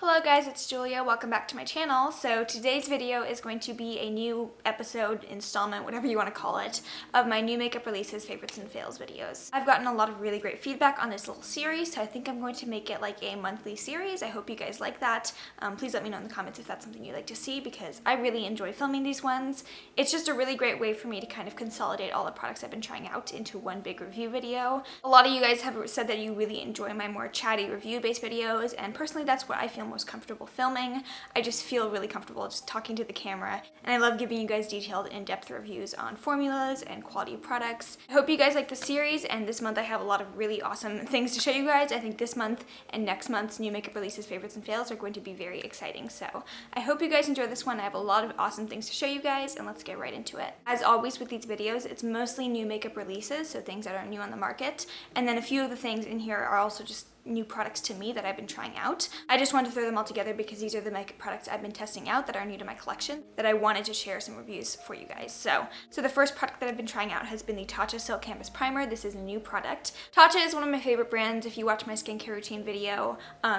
Hello guys, it's Julia. Welcome back to my channel. So today's video is going to be a new episode, installment, whatever you want to call it, of my new makeup releases, favorites, and fails videos. I've gotten a lot of really great feedback on this little series, so I think I'm going to make it like a monthly series. I hope you guys like that. Please let me know in the comments if that's something you'd like to see, because I really enjoy filming these ones. It's just a really great way for me to kind of consolidate all the products I've been trying out into one big review video. A lot of you guys have said that you really enjoy my more chatty review-based videos, and personally that's what I feel most comfortable filming. I just feel really comfortable just talking to the camera, and I love giving you guys detailed, in-depth reviews on formulas and quality of products. I hope you guys like the series, and this month I have a lot of really awesome things to show you guys. I think this month and next month's new makeup releases, favorites, and fails are going to be very exciting, so I hope you guys enjoy this one. I have a lot of awesome things to show you guys, and let's get right into it. As always with these videos, it's mostly new makeup releases, so things that are new on the market, and then a few of the things in here are also just new products to me that I've been trying out. I just wanted to throw them all together because these are the makeup products I've been testing out that are new to my collection that I wanted to share some reviews for you guys. So the first product that I've been trying out has been the Tatcha Silk Canvas Primer. This is a new product. Tatcha is one of my favorite brands. If you watch my skincare routine video,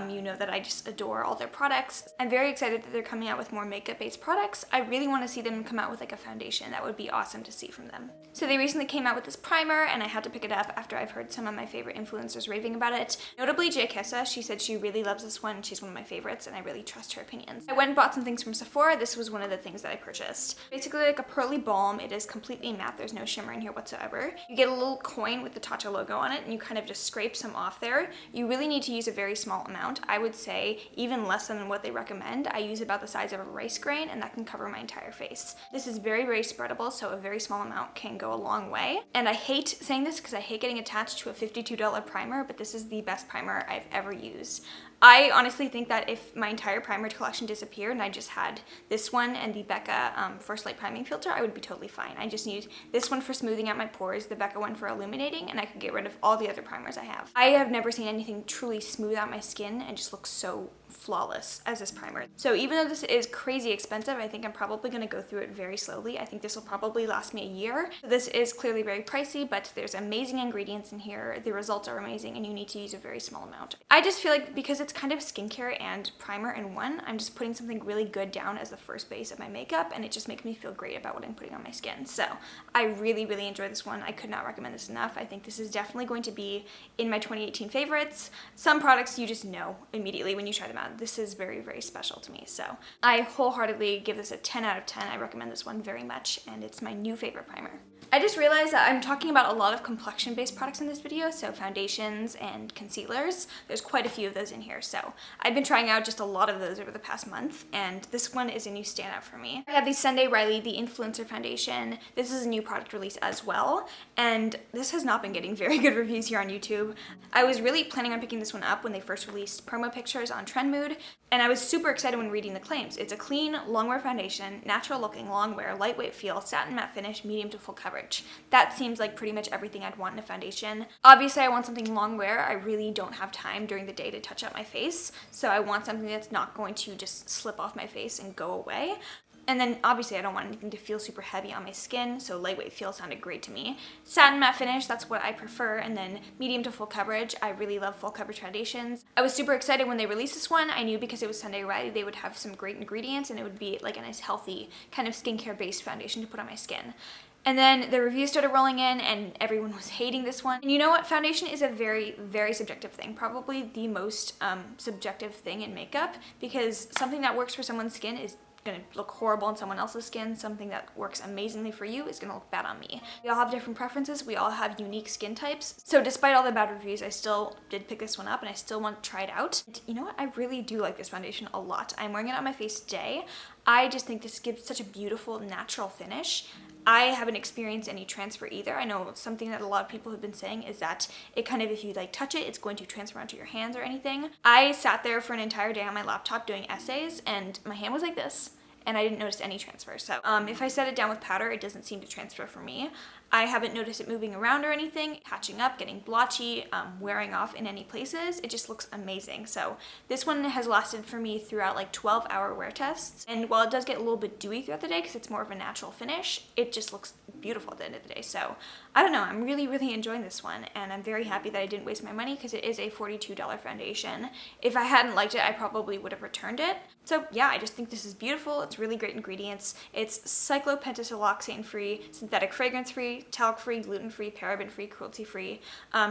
you know that I just adore all their products. I'm very excited that they're coming out with more makeup-based products. I really want to see them come out with like a foundation. That would be awesome to see from them. So they recently came out with this primer, and I had to pick it up after I've heard some of my favorite influencers raving about it. Notably J. Kessa, she said she really loves this one. She's one of my favorites, and I really trust her opinions. I went and bought some things from Sephora. This was one of the things that I purchased. Basically like a pearly balm. It is completely matte. There's no shimmer in here whatsoever. You get a little coin with the Tatcha logo on it, and you kind of just scrape some off there. You really need to use a very small amount. I would say even less than what they recommend. I use about the size of a rice grain, and that can cover my entire face. This is very, very spreadable, so a very small amount can go a long way. And I hate saying this because I hate getting attached to a $52 primer, but this is the best primer I've ever used. I honestly think that if my entire primer collection disappeared and I just had this one and the Becca First Light Priming Filter, I would be totally fine. I just need this one for smoothing out my pores, the Becca one for illuminating, and I could get rid of all the other primers I have. I have never seen anything truly smooth out my skin and just looks so flawless as this primer. So even though this is crazy expensive, I think I'm probably going to go through it very slowly. I think this will probably last me a year. So this is clearly very pricey, but there's amazing ingredients in here. The results are amazing, and you need to use a very small amount. I just feel like because it's kind of skincare and primer in one, I'm just putting something really good down as the first base of my makeup, and it just makes me feel great about what I'm putting on my skin. So I really, really enjoy this one. I could not recommend this enough. I think this is definitely going to be in my 2018 favorites. Some products you just know immediately when you try them out. This is very, very special to me. So I wholeheartedly give this a 10 out of 10. I recommend this one very much, and it's my new favorite primer. I just realized that I'm talking about a lot of complexion-based products in this video, so foundations and concealers. There's quite a few of those in here, so I've been trying out just a lot of those over the past month, and this one is a new standout for me. I have the Sunday Riley, the Influencer Foundation. This is a new product release as well, and this has not been getting very good reviews here on YouTube. I was really planning on picking this one up when they first released promo pictures on Trendmood, and I was super excited when reading the claims. It's a clean, long-wear foundation, natural-looking, long-wear, lightweight feel, satin matte finish, medium to full coverage. That seems like pretty much everything I'd want in a foundation. Obviously, I want something long-wear. I really don't have time during the day to touch up my face, so I want something that's not going to just slip off my face and go away. And then obviously I don't want anything to feel super heavy on my skin, so lightweight feel sounded great to me. Satin matte finish, that's what I prefer, and then medium to full coverage. I really love full coverage foundations. I was super excited when they released this one. I knew because it was Sunday Riley they would have some great ingredients, and it would be like a nice healthy kind of skincare based foundation to put on my skin. And then the reviews started rolling in, and everyone was hating this one. And you know what? Foundation is a very, very subjective thing. Probably the most subjective thing in makeup, because something that works for someone's skin is going to look horrible on someone else's skin. Something that works amazingly for you is going to look bad on me. We all have different preferences. We all have unique skin types. So despite all the bad reviews, I still did pick this one up, and I still want to try it out. And you know what? I really do like this foundation a lot. I'm wearing it on my face today. I just think this gives such a beautiful, natural finish. I haven't experienced any transfer either. I know something that a lot of people have been saying is that it kind of, if you like touch it, it's going to transfer onto your hands or anything. I sat there for an entire day on my laptop doing essays, and my hand was like this, and I didn't notice any transfer. So if I set it down with powder, it doesn't seem to transfer for me. I haven't noticed it moving around or anything, catching up, getting blotchy, wearing off in any places. It just looks amazing. So this one has lasted for me throughout like 12-hour wear tests. And while it does get a little bit dewy throughout the day because it's more of a natural finish, it just looks beautiful at the end of the day. So I don't know, I'm really, really enjoying this one, and I'm very happy that I didn't waste my money because it is a $42 foundation. If I hadn't liked it, I probably would have returned it. So yeah, I just think this is beautiful. It's really great ingredients. It's cyclopentasiloxane free, synthetic fragrance free, talc free, gluten free, paraben free, cruelty free.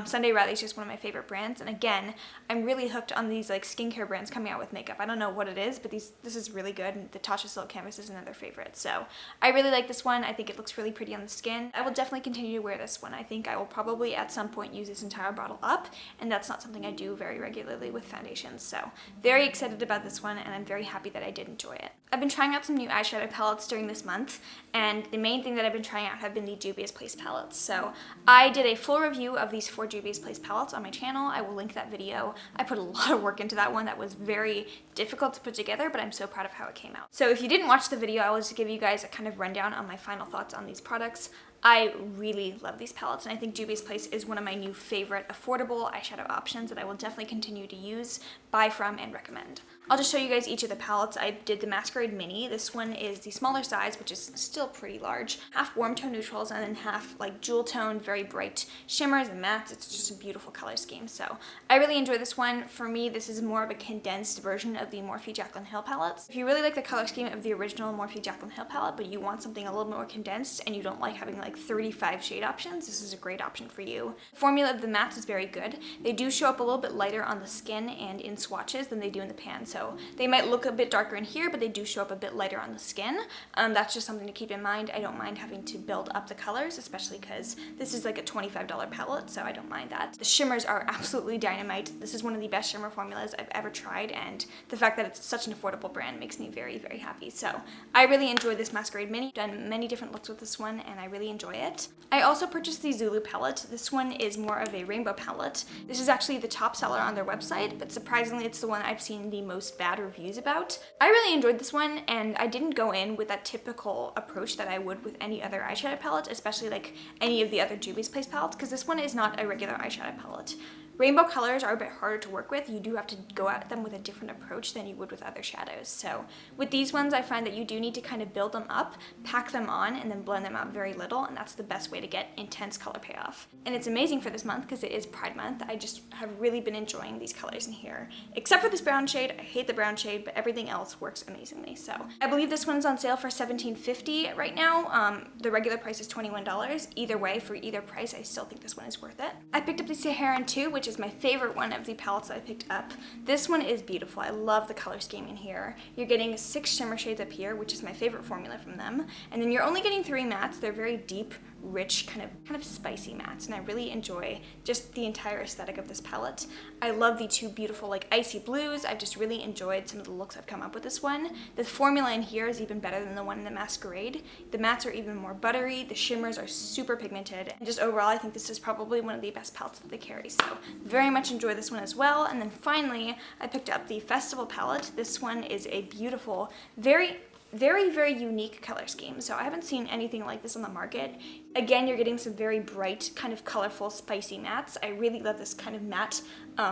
Sunday Riley is just one of my favorite brands, and again, I'm really hooked on these like skincare brands coming out with makeup. I don't know what it is, but this is really good, and the Tatcha Silk Canvas is another favorite. So I really like this one. I think it looks really pretty on the skin. I will definitely continue to wear this one. I think I will probably at some point use this entire bottle up, and that's not something I do very regularly with foundations. So very excited about this one, and I'm very happy that I did enjoy it. I've been trying out some new eyeshadow palettes during this month, and the main thing that I've been trying out have been the JUVIA'S Place palettes. So I did a full review of these 4 JUVIA'S Place palettes on my channel. I will link that video. I put a lot of work into that one. That was very difficult to put together, but I'm so proud of how it came out. So if you didn't watch the video, I will just give you guys a kind of rundown on my final thoughts on these products. I really love these palettes, and I think JUVIA'S Place is one of my new favorite affordable eyeshadow options that I will definitely continue to use, buy from, and recommend. I'll just show you guys each of the palettes. I did the Masquerade Mini. This one is the smaller size, which is still pretty large. Half warm tone neutrals and then half like jewel tone, very bright shimmers and mattes. It's just a beautiful color scheme. So I really enjoy this one. For me, this is more of a condensed version of the Morphe Jaclyn Hill palettes. If you really like the color scheme of the original Morphe Jaclyn Hill palette, but you want something a little more condensed and you don't like having like 35 shade options, this is a great option for you. The formula of the mattes is very good. They do show up a little bit lighter on the skin and in swatches than they do in the pan. So they might look a bit darker in here, but they do show up a bit lighter on the skin. That's just something to keep in mind. I don't mind having to build up the colors, especially because this is like a $25 palette, so I don't mind that. The shimmers are absolutely dynamite. This is one of the best shimmer formulas I've ever tried, and the fact that it's such an affordable brand makes me very, very happy. So I really enjoy this Masquerade Mini. I've done many different looks with this one, and I really enjoy it. I also purchased the ZULU palette. This one is more of a rainbow palette. This is actually the top seller on their website, but surprisingly it's the one I've seen the most bad reviews about. I really enjoyed this one, and I didn't go in with that typical approach that I would with any other eyeshadow palette, especially like any of the other JUVIA'S Place palettes, because this one is not a regular eyeshadow palette. Rainbow colors are a bit harder to work with. You do have to go at them with a different approach than you would with other shadows. So with these ones, I find that you do need to kind of build them up, pack them on, and then blend them out very little, and that's the best way to get intense color payoff. And it's amazing for this month because it is Pride Month. I just have really been enjoying these colors in here. Except for this brown shade. I hate the brown shade, but everything else works amazingly. So I believe this one's on sale for $17.50 right now. The regular price is $21. Either way, for either price, I still think this one is worth it. I picked up the SAHARAN too, which is my favorite one of the palettes that I picked up. This one is beautiful. I love the color scheme in here. You're getting 6 shimmer shades up here, which is my favorite formula from them. And then you're only getting 3 mattes. They're very deep, rich, kind of spicy mattes, and I really enjoy just the entire aesthetic of this palette. I love the 2 beautiful like icy blues. I've just really enjoyed some of the looks I've come up with this one. The formula in here is even better than the one in the Masquerade. The mattes are even more buttery. The shimmers are super pigmented, and just overall I think this is probably one of the best palettes that they carry. So very much enjoy this one as well. And then finally I picked up the Festival palette. This one is a beautiful, very unique color scheme. So I haven't seen anything like this on the market. Again, you're getting some very bright, kind of colorful, spicy mattes. I really love this kind of matte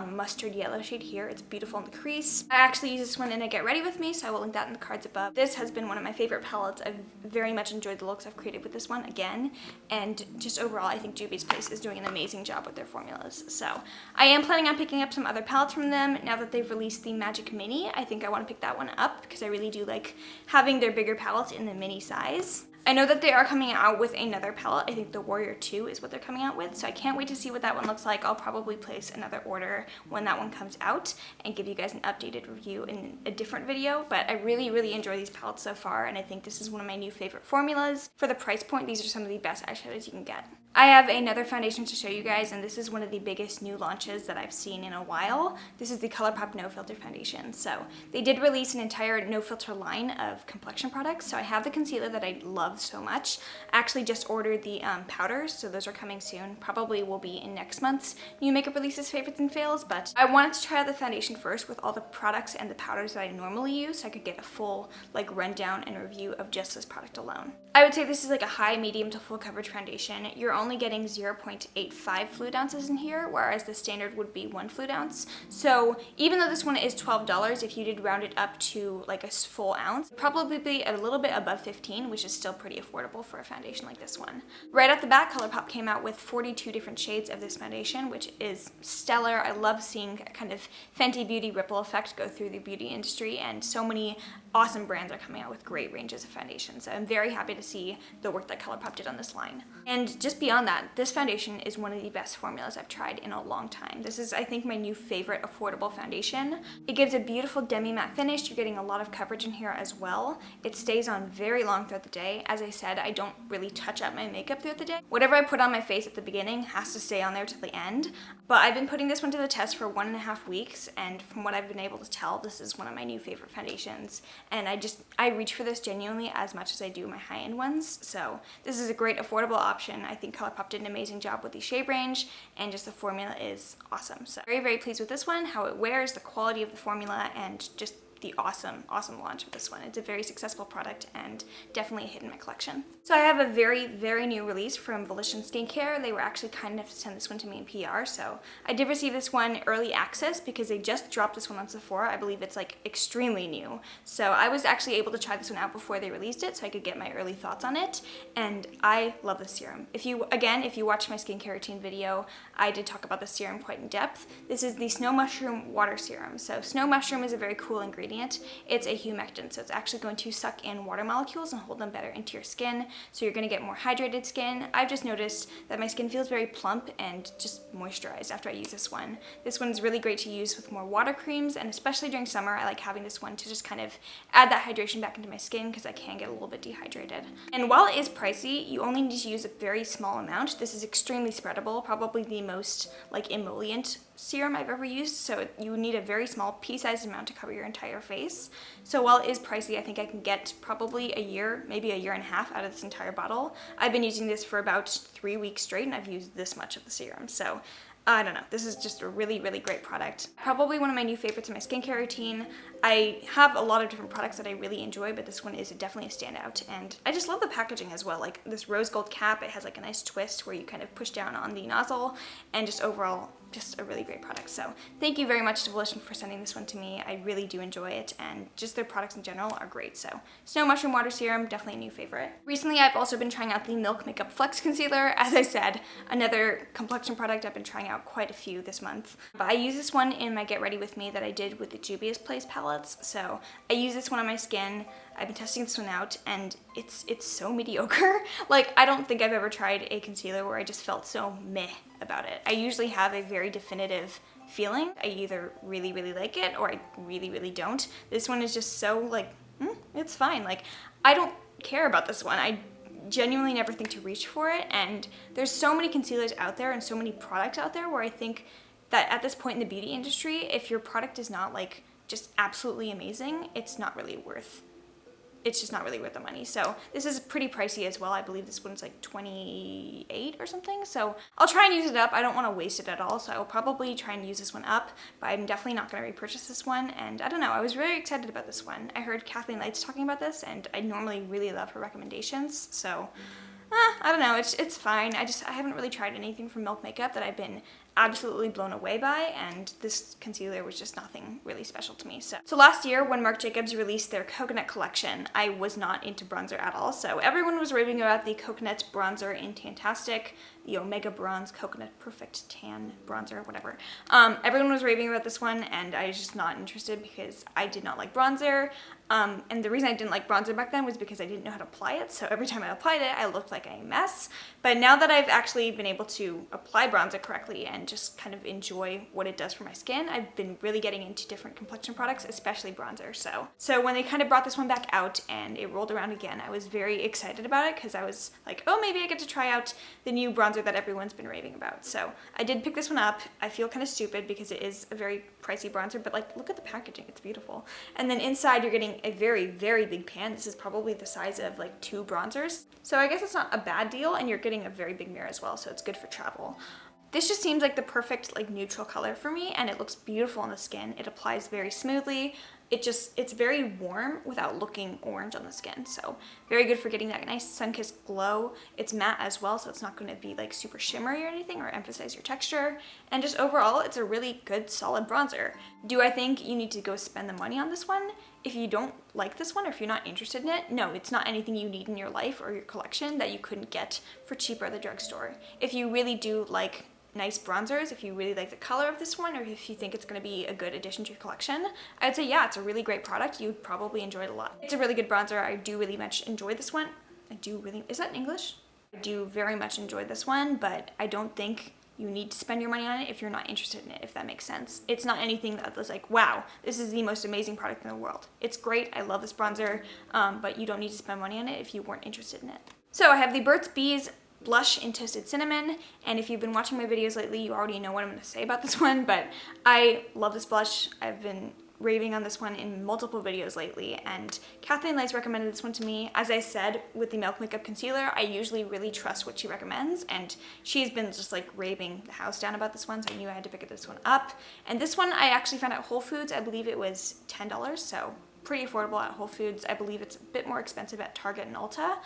mustard yellow shade here. It's beautiful in the crease. I actually use this one in a Get Ready With Me, so I will link that in the cards above. This has been one of my favorite palettes. I've very much enjoyed the looks I've created with this one again, and just overall I think JUVIA'S Place is doing an amazing job with their formulas. So I am planning on picking up some other palettes from them now that they've released the Magic Mini. I think I want to pick that one up because I really do like having their bigger palettes in the mini size. I know that they are coming out with another palette. I think the Warrior 2 is what they're coming out with, so I can't wait to see what that one looks like. I'll probably place another order when that one comes out and give you guys an updated review in a different video, but I really, really enjoy these palettes so far, and I think this is one of my new favorite formulas. For the price point, these are some of the best eyeshadows you can get. I have another foundation to show you guys, and this is one of the biggest new launches that I've seen in a while. This is the Colourpop No Filter Foundation. So they did release an entire no filter line of complexion products. So I have the concealer that I love so much. I actually just ordered the powders, so those are coming soon. Probably will be in next month's new makeup releases, favorites and fails, but I wanted to try out the foundation first with all the products and the powders that I normally use, so I could get a full like rundown and review of just this product alone. I would say this is like a high, medium to full coverage foundation. You're only only getting 0.85 fluid ounces in here, whereas the standard would be 1 fluid ounce. So even though this one is $12, if you did round it up to like a full ounce, probably be a little bit above 15, which is still pretty affordable for a foundation like this one. Right off the bat, Colourpop came out with 42 different shades of this foundation, which is stellar. I love seeing a kind of Fenty beauty ripple effect go through the beauty industry, and so many awesome brands are coming out with great ranges of foundations. So I'm very happy to see the work that Colourpop did on this line. And just beyond that, this foundation is one of the best formulas I've tried in a long time. This is, I think, my new favorite affordable foundation. It gives a beautiful demi-matte finish. You're getting a lot of coverage in here as well. It stays on very long throughout the day. As I said, I don't really touch up my makeup throughout the day. Whatever I put on my face at the beginning has to stay on there till the end. But I've been putting this one to the test for 1.5 weeks, and from what I've been able to tell, this is one of my new favorite foundations. And I reach for this genuinely as much as I do my high-end ones. So this is a great affordable option. I think Colourpop did an amazing job with the shade range, and just the formula is awesome. So very, very pleased with this one, how it wears, the quality of the formula, and just the awesome launch of this one. It's a very successful product and definitely a hit in my collection. So I have a very, very new release from VOLITION Skincare. They were actually kind enough to send this one to me in PR, so I did receive this one early access because they just dropped this one on Sephora. I believe it's like extremely new. So I was actually able to try this one out before they released it so I could get my early thoughts on it, and I love this serum. If you watched my skincare routine video, I did talk about the serum quite in depth. This is the Snow Mushroom Water Serum. So Snow Mushroom is a very cool ingredient. It's a humectant, so it's actually going to suck in water molecules and hold them better into your skin, so you're going to get more hydrated skin. I've just noticed that my skin feels very plump and just moisturized after I use this one. This one's really great to use with more water creams, and especially during summer, I like having this one to just kind of add that hydration back into my skin because I can get a little bit dehydrated. And while it is pricey, you only need to use a very small amount. This is extremely spreadable, probably the most like emollient serum I've ever used, so you need a very small pea-sized amount to cover your entire face. So while it is pricey, I think I can get probably a year, maybe a year and a half out of this entire bottle. I've been using this for about 3 weeks straight, and I've used this much of the serum, so I don't know. This is just a really, really great product. Probably one of my new favorites in my skincare routine. I have a lot of different products that I really enjoy, but this one is definitely a standout. And I just love the packaging as well. Like this rose gold cap, it has like a nice twist where you kind of push down on the nozzle, and just overall, just a really great product. So thank you very much to VOLITION for sending this one to me. I really do enjoy it, and just their products in general are great. So Snow Mushroom Water Serum, definitely a new favorite. Recently, I've also been trying out the Milk Makeup Flex Concealer. As I said, another complexion product. I've been trying out quite a few this month. But I use this one in my Get Ready With Me that I did with the JUVIA'S Place palettes. So I use this one on my skin. I've been testing this one out, and it's so mediocre. Like, I don't think I've ever tried a concealer where I just felt so meh about it. I usually have a very definitive feeling. I either really, really like it or I really, really don't. This one is just so like, it's fine. Like, I don't care about this one. I genuinely never think to reach for it, and there's so many concealers out there and so many products out there where I think that at this point in the beauty industry, if your product is not like just absolutely amazing, it's just not really worth the money. So this is pretty pricey as well. I believe this one's like $28 or something. So I'll try and use it up. I don't want to waste it at all, so I will probably try and use this one up, but I'm definitely not going to repurchase this one. And I don't know, I was very excited about this one. I heard Kathleen Lights talking about this, and I normally really love her recommendations, so I don't know, it's fine. I haven't really tried anything from Milk Makeup that I've been absolutely blown away by, and this concealer was just nothing really special to me. So last year when Marc Jacobs released their coconut collection, I was not into bronzer at all. So everyone was raving about the coconut bronzer in Tantastic, the Omega Bronze Coconut Perfect Tan Bronzer, whatever. Everyone was raving about this one, and I was just not interested because I did not like bronzer. And the reason I didn't like bronzer back then was because I didn't know how to apply it, so every time I applied it, I looked like a mess. But now that I've actually been able to apply bronzer correctly and just kind of enjoy what it does for my skin, I've been really getting into different complexion products, especially bronzer. So when they kind of brought this one back out and it rolled around again, I was very excited about it because I was like, oh, maybe I get to try out the new bronzer that everyone's been raving about. So I did pick this one up. I feel kind of stupid because it is a very pricey bronzer, but like, look at the packaging, it's beautiful. And then inside you're getting a very, very big pan. This is probably the size of like 2 bronzers. So I guess it's not a bad deal, and you're getting a very big mirror as well, so it's good for travel. This just seems like the perfect like neutral color for me, and it looks beautiful on the skin. It applies very smoothly. it's very warm without looking orange on the skin. So very good for getting that nice sun-kissed glow. It's matte as well, so it's not going to be like super shimmery or anything or emphasize your texture. And just overall, it's a really good solid bronzer. Do I think you need to go spend the money on this one? If you don't like this one or if you're not interested in it, no, it's not anything you need in your life or your collection that you couldn't get for cheaper at the drugstore. If you really do like nice bronzers, if you really like the color of this one, or if you think it's going to be a good addition to your collection, I'd say yeah, it's a really great product. You'd probably enjoy it a lot. It's a really good bronzer. I do really much enjoy this one. Is that in English? I do very much enjoy this one, but I don't think you need to spend your money on it if you're not interested in it, if that makes sense. It's not anything that was like, wow, this is the most amazing product in the world. It's great, I love this bronzer, but you don't need to spend money on it if you weren't interested in it. So I have the Burt's blush in Toasted Cinnamon, and if you've been watching my videos lately, you already know what I'm going to say about this one, but I love this blush. I've been raving on this one in multiple videos lately, and Kathleen Lights recommended this one to me. As I said with the Milk Makeup Concealer, I usually really trust what she recommends, and she's been just like raving the house down about this one, so I knew I had to pick this one up. And this one I actually found at Whole Foods. I believe it was $10, so pretty affordable at Whole Foods. I believe it's a bit more expensive at Target and Ulta.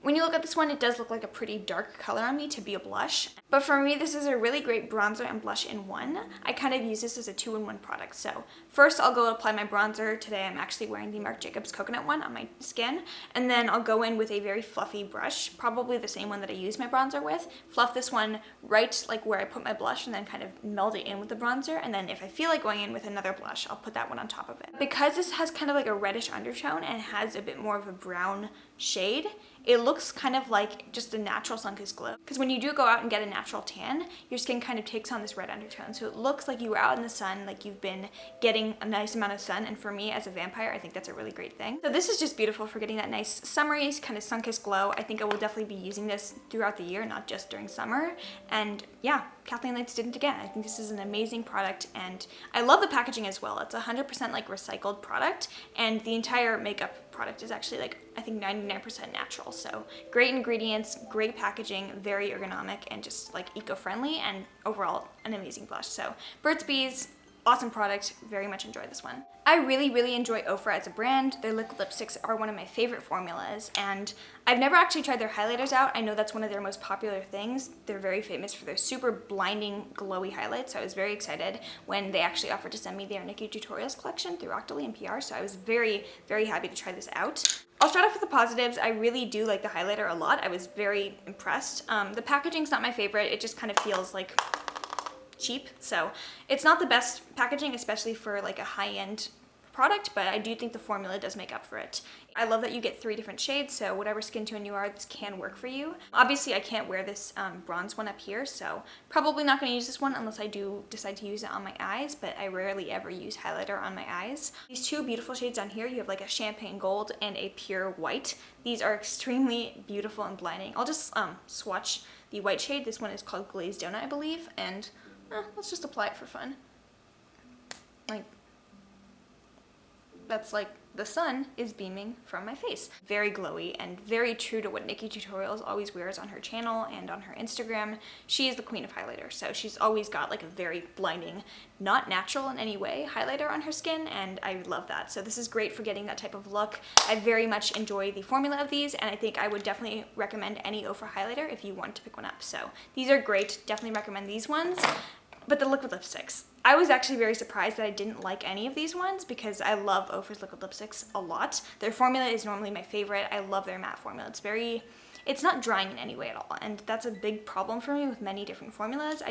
When you look at this one, it does look like a pretty dark color on me to be a blush. But for me, this is a really great bronzer and blush in one. I kind of use this as a two-in-one product. So first I'll go apply my bronzer. Today I'm actually wearing the Marc Jacobs Coconut one on my skin. And then I'll go in with a very fluffy brush, probably the same one that I use my bronzer with. Fluff this one right like where I put my blush and then kind of meld it in with the bronzer. And then if I feel like going in with another blush, I'll put that one on top of it. Because this has kind of like a reddish undertone and has a bit more of a brown shade, it looks kind of like just a natural sun-kissed glow. Because when you do go out and get a natural tan, your skin kind of takes on this red undertone. So it looks like you were out in the sun, like you've been getting a nice amount of sun. And for me as a vampire, I think that's a really great thing. So this is just beautiful for getting that nice summery kind of sun-kissed glow. I think I will definitely be using this throughout the year, not just during summer. And yeah, Kathleen Lights did it again. I think this is an amazing product, and I love the packaging as well. It's 100% like recycled product, and the entire makeup product is actually like, I think 99% natural. So great ingredients, great packaging, very ergonomic, and just like eco-friendly, and overall an amazing blush. So Burt's, awesome product, very much enjoy this one. I really enjoy OFRA as a brand. Their liquid lipsticks are one of my favorite formulas, and I've never actually tried their highlighters out. I know that's one of their most popular things. They're very famous for their super blinding, glowy highlights, so I was very excited when they actually offered to send me their Nikkie Tutorials collection through Octoly and PR, so I was very happy to try this out. I'll start off with the positives. I really do like the highlighter a lot. I was very impressed. The packaging's not my favorite. It just kind of feels like cheap, so it's not the best packaging, especially for like a high-end product, but I do think the formula does make up for it. I love that you get 3 different shades, so whatever skin tone you are, this can work for you. Obviously I can't wear this bronze one up here, so probably not going to use this one unless I do decide to use it on my eyes, but I rarely ever use highlighter on my eyes. These 2 beautiful shades on here, you have like a champagne gold and a pure white. These are extremely beautiful and blinding. I'll just swatch the white shade. This one is called Glazed Donut, I believe, and let's just apply it for fun. Like, that's like the sun is beaming from my face. Very glowy and very true to what Nikkie Tutorials always wears on her channel and on her Instagram. She is the queen of highlighter, so she's always got like a very blinding, not natural in any way, highlighter on her skin, and I love that. So this is great for getting that type of look. I very much enjoy the formula of these, and I think I would definitely recommend any OFRA highlighter if you want to pick one up. So these are great, definitely recommend these ones. But the liquid lipsticks, I was actually very surprised that I didn't like any of these ones because I love OFRA's liquid lipsticks a lot. Their formula is normally my favorite. I love their matte formula. It's not drying in any way at all, and that's a big problem for me with many different formulas.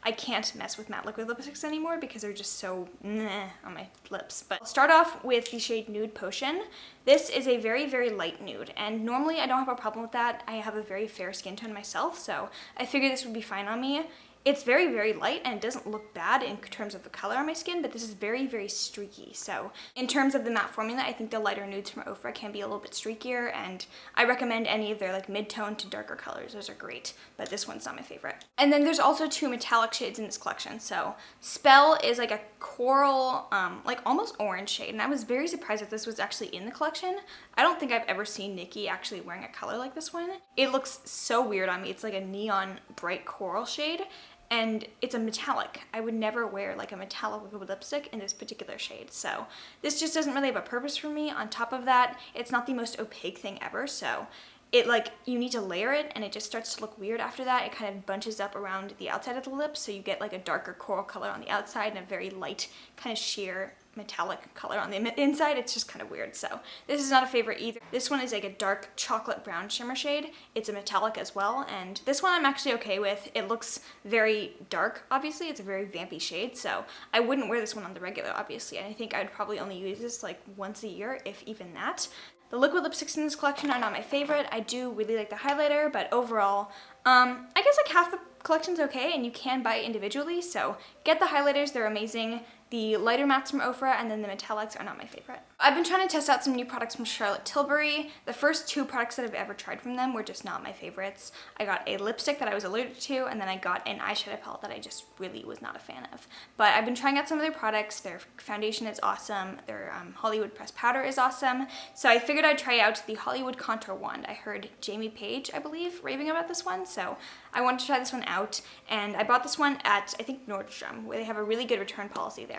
I can't mess with matte liquid lipsticks anymore because they're just so meh on my lips. But I'll start off with the shade Nude Potion. This is a very light nude, and normally I don't have a problem with that. I have a very fair skin tone myself, so I figured this would be fine on me. It's very light and it doesn't look bad in terms of the color on my skin, but this is very streaky. So in terms of the matte formula, I think the lighter nudes from OFRA can be a little bit streakier, and I recommend any of their like mid-tone to darker colors. Those are great, but this one's not my favorite. And then there's also 2 metallic shades in this collection. So Spell is like a coral, like almost orange shade, and I was very surprised that this was actually in the collection. I don't think I've ever seen Nikkie actually wearing a color like this one. It looks so weird on me. It's like a neon bright coral shade. and it's a metallic. I would never wear like a metallic liquid lipstick in this particular shade, so this just doesn't really have a purpose for me. On top of that, it's not the most opaque thing ever, so it like, you need to layer it and it just starts to look weird after that. It kind of bunches up around the outside of the lips, so you get like a darker coral color on the outside and a very light kind of sheer metallic color on the inside. It's just kind of weird, so this is not a favorite either. This one is like a dark chocolate brown shimmer shade. It's a metallic as well, and this one I'm actually okay with. It looks very dark, obviously. It's a very vampy shade, so I wouldn't wear this one on the regular, obviously, and I think I'd probably only use this like once a year, if even that. The liquid lipsticks in this collection are not my favorite. I do really like the highlighter, but overall, I guess like half the collection's okay, and you can buy it individually, so get the highlighters, they're amazing. The lighter mattes from OFRA and then the metallics are not my favorite. I've been trying to test out some new products from Charlotte Tilbury. The first 2 products that I've ever tried from them were just not my favorites. I got a lipstick that I was allergic to, and then I got an eyeshadow palette that I just really was not a fan of. But I've been trying out some of their products. Their foundation is awesome. Their Hollywood pressed powder is awesome. So I figured I'd try out the Hollywood Contour Wand. I heard Jamie Page, I believe, raving about this one, so I wanted to try this one out. And I bought this one at, I think, Nordstrom, where they have a really good return policy there.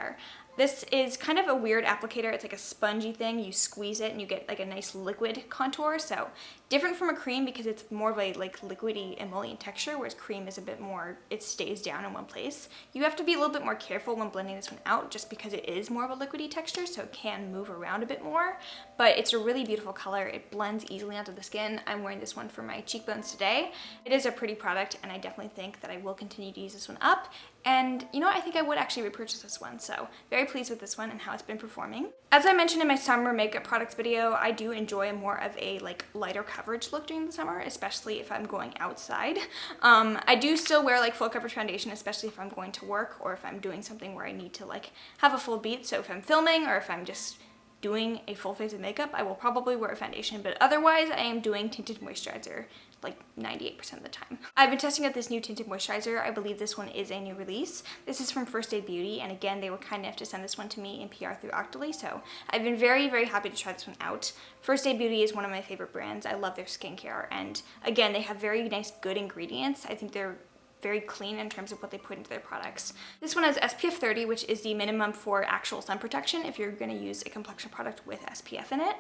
This is kind of a weird applicator. It's like a spongy thing. You squeeze it and you get like a nice liquid contour. So different from a cream because it's more of a like liquidy emollient texture, whereas cream is a bit more, it stays down in one place. You have to be a little bit more careful when blending this one out just because it is more of a liquidy texture, so it can move around a bit more. But it's a really beautiful color. It blends easily onto the skin. I'm wearing this one for my cheekbones today. It is a pretty product, and I definitely think that I will continue to use this one up. And you know what? I think I would actually repurchase this one, so very pleased with this one and how it's been performing. As I mentioned in my summer makeup products video, I do enjoy more of a like lighter coverage look during the summer, especially if I'm going outside. I do still wear like full coverage foundation, especially if I'm going to work or if I'm doing something where I need to like have a full beat. So if I'm filming or if I'm just doing a full face of makeup, I will probably wear a foundation, but otherwise I am doing tinted moisturizer like 98% of the time. I've been testing out this new tinted moisturizer. I believe this one is a new release. This is from First Aid Beauty, and again, they were kind enough to send this one to me in PR through Octoly, so I've been very, very happy to try this one out. First Aid Beauty is one of my favorite brands. I love their skincare, and again, they have very nice, good ingredients. I think they're very clean in terms of what they put into their products. This one has SPF 30, which is the minimum for actual sun protection if you're going to use a complexion product with SPF in it.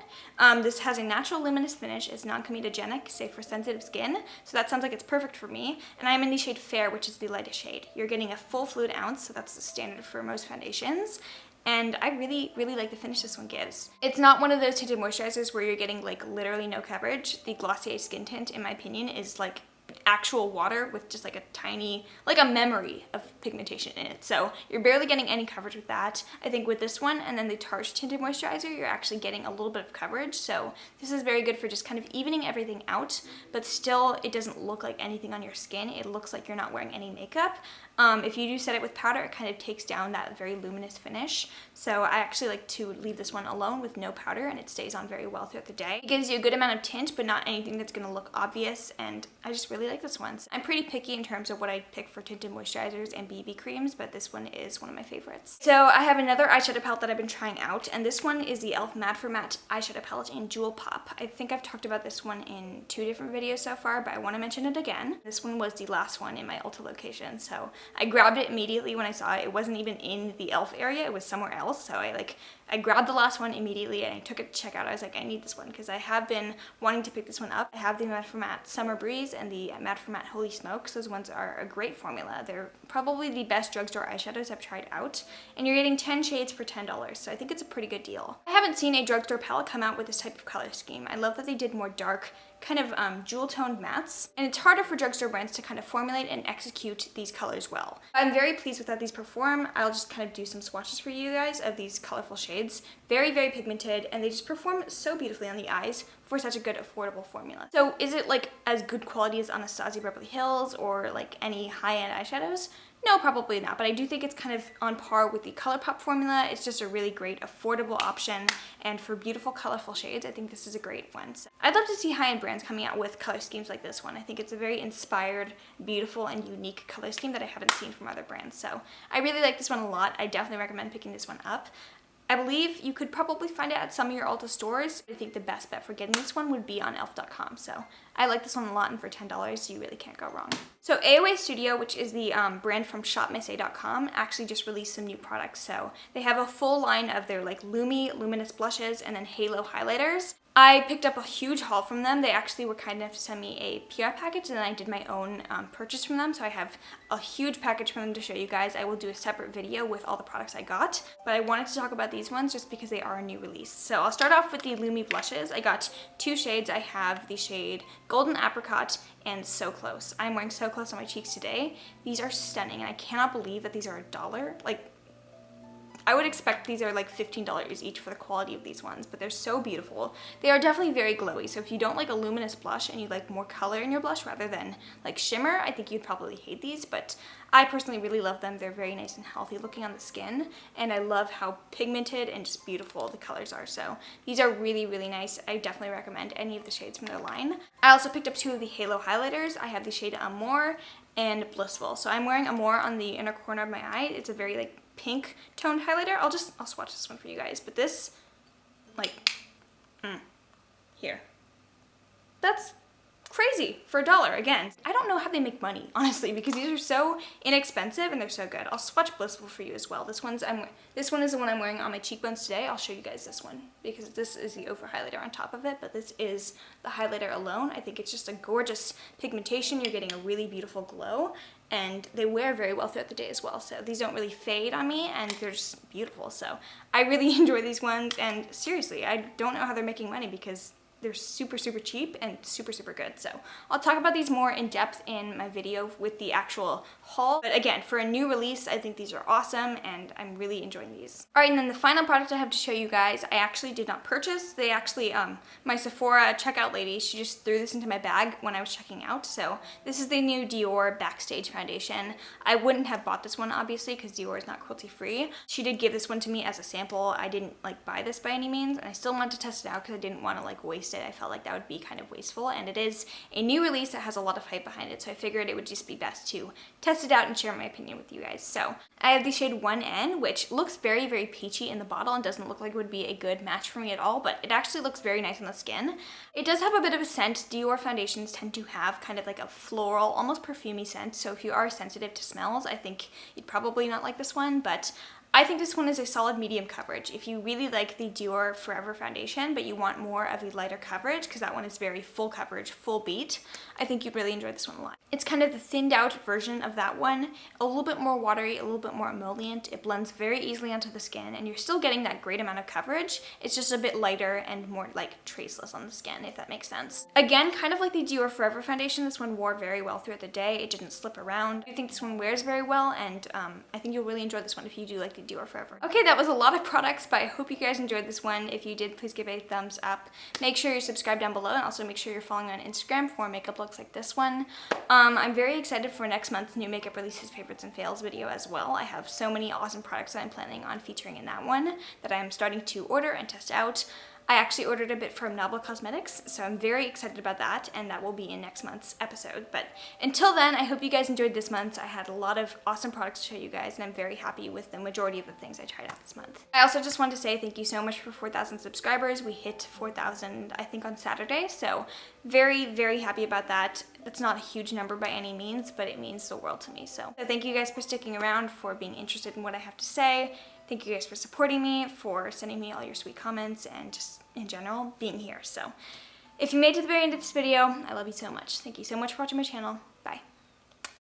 This has a natural luminous finish, it's non-comedogenic, safe for sensitive skin, so that sounds like it's perfect for me. And I'm in the shade Fair, which is the lightest shade. You're getting a full fluid ounce, so that's the standard for most foundations. And I really, really like the finish this one gives. It's not one of those tinted moisturizers where you're getting like literally no coverage. The Glossier Skin Tint, in my opinion, is like actual water with just like a tiny, like a memory of pigmentation in it. So you're barely getting any coverage with that. I think with this one and then the Tarte tinted moisturizer, you're actually getting a little bit of coverage. So this is very good for just kind of evening everything out, but still it doesn't look like anything on your skin. It looks like you're not wearing any makeup. If you do set it with powder, it kind of takes down that very luminous finish. So I actually like to leave this one alone with no powder, and it stays on very well throughout the day. It gives you a good amount of tint, but not anything that's gonna look obvious, and I just really like this one. So I'm pretty picky in terms of what I pick for tinted moisturizers and BB creams, but this one is one of my favorites. So I have another eyeshadow palette that I've been trying out, and this one is the e.l.f. Matte for Matte eyeshadow palette in Jewel Pop. I think I've talked about this one in 2 different videos so far, but I want to mention it again. This one was the last one in my Ulta location, so I grabbed it immediately when I saw it. It wasn't even in the e.l.f. area, it was somewhere else, so I grabbed the last one immediately and I took it to check out. I was like, I need this one because I have been wanting to pick this one up. I have the Matte for Matte Summer Breeze and the Matte for Matte Holy Smokes. Those ones are a great formula. They're probably the best drugstore eyeshadows I've tried out, and you're getting 10 shades for $10, so I think it's a pretty good deal. I haven't seen a drugstore palette come out with this type of color scheme. I love that they did more dark, kind of jewel toned mattes, and it's harder for drugstore brands to kind of formulate and execute these colors well. I'm very pleased with how these perform. I'll just kind of do some swatches for you guys of these colorful shades. Very, very pigmented, and they just perform so beautifully on the eyes for such a good affordable formula. So is it like as good quality as Anastasia Beverly Hills or like any high-end eyeshadows? No, probably not, but I do think it's kind of on par with the Colourpop formula. It's just a really great affordable option, and for beautiful colorful shades, I think this is a great one. So I'd love to see high-end brands coming out with color schemes like this one. I think it's a very inspired, beautiful, and unique color scheme that I haven't seen from other brands. So I really like this one a lot. I definitely recommend picking this one up. I believe you could probably find it at some of your Ulta stores. I think the best bet for getting this one would be on elf.com. So I like this one a lot, and for $10, you really can't go wrong. So AOA Studio, which is the brand from shopmissa.com, actually just released some new products. So they have a full line of their like LUMI luminous blushes and then halo highlighters. I picked up a huge haul from them. They actually were kind enough to send me a PR package, and then I did my own purchase from them. So I have a huge package from them to show you guys. I will do a separate video with all the products I got, but I wanted to talk about these ones just because they are a new release. So I'll start off with the LUMI blushes. I got 2 shades. I have the shade Golden Apricot and So Close. I'm wearing So Close on my cheeks today. These are stunning, and I cannot believe that these are $1. Like, I would expect these are like $15 each for the quality of these ones, but they're so beautiful. They are definitely very glowy, so if you don't like a luminous blush and you like more color in your blush rather than like shimmer, I think you'd probably hate these, but I personally really love them. They're very nice and healthy looking on the skin, and I love how pigmented and just beautiful the colors are, so these are really, really nice. I definitely recommend any of the shades from their line. I also picked up 2 of the halo highlighters. I have the shade Amour and Blissful. So I'm wearing Amour on the inner corner of my eye. It's a very like pink toned highlighter. I'll swatch this one for you guys, but this, like, here. That's crazy for $1. Again, I don't know how they make money, honestly, because these are so inexpensive and they're so good. I'll swatch Blissful for you as well. This one is the one I'm wearing on my cheekbones today. I'll show you guys this one because this is the OFRA highlighter on top of it, but this is the highlighter alone. I think it's just a gorgeous pigmentation. You're getting a really beautiful glow, and they wear very well throughout the day as well. So these don't really fade on me, and they're just beautiful. So I really enjoy these ones, and seriously, I don't know how they're making money because they're super, super cheap and super, super good. So I'll talk about these more in depth in my video with the actual haul. But again, for a new release, I think these are awesome and I'm really enjoying these. All right, and then the final product I have to show you guys, I actually did not purchase. They actually, my Sephora checkout lady, she just threw this into my bag when I was checking out. So this is the new DIOR Backstage foundation. I wouldn't have bought this one, obviously, because DIOR is not cruelty free. She did give this one to me as a sample. I didn't like buy this by any means, and I still wanted to test it out because I didn't want to like waste it. I felt like that would be kind of wasteful, and it is a new release that has a lot of hype behind it, so I figured it would just be best to test it out and share my opinion with you guys. So I have the shade 1N, which looks very, very peachy in the bottle and doesn't look like it would be a good match for me at all, but it actually looks very nice on the skin. It does have a bit of a scent. DIOR foundations tend to have kind of like a floral, almost perfumey scent, so if you are sensitive to smells, I think you'd probably not like this one, but I think this one is a solid medium coverage. If you really like the DIOR Forever foundation, but you want more of a lighter coverage, because that one is very full coverage, full beat, I think you'd really enjoy this one a lot. It's kind of the thinned out version of that one, a little bit more watery, a little bit more emollient. It blends very easily onto the skin, and you're still getting that great amount of coverage. It's just a bit lighter and more like traceless on the skin, if that makes sense. Again, kind of like the DIOR Forever foundation, this one wore very well throughout the day. It didn't slip around. I think this one wears very well, and I think you'll really enjoy this one if you do like DIOR Forever. Okay, that was a lot of products, but I hope you guys enjoyed this one. If you did, please give it a thumbs up. Make sure you're subscribed down below, and also make sure you're following me on Instagram for makeup looks like this one. I'm very excited for next month's new makeup releases, favorites, and fails video as well. I have so many awesome products that I'm planning on featuring in that one that I'm starting to order and test out. I actually ordered a bit from Novel Cosmetics, so I'm very excited about that, and that will be in next month's episode. But until then, I hope you guys enjoyed this month. I had a lot of awesome products to show you guys, and I'm very happy with the majority of the things I tried out this month. I also just want to say thank you so much for 4,000 subscribers. We hit 4,000, I think, on Saturday, so very, very happy about that. That's not a huge number by any means, but it means the world to me. So thank you guys for sticking around, for being interested in what I have to say. Thank you guys for supporting me, for sending me all your sweet comments, and just in general being here. So if you made it to the very end of this video, I love you so much. Thank you so much for watching my channel.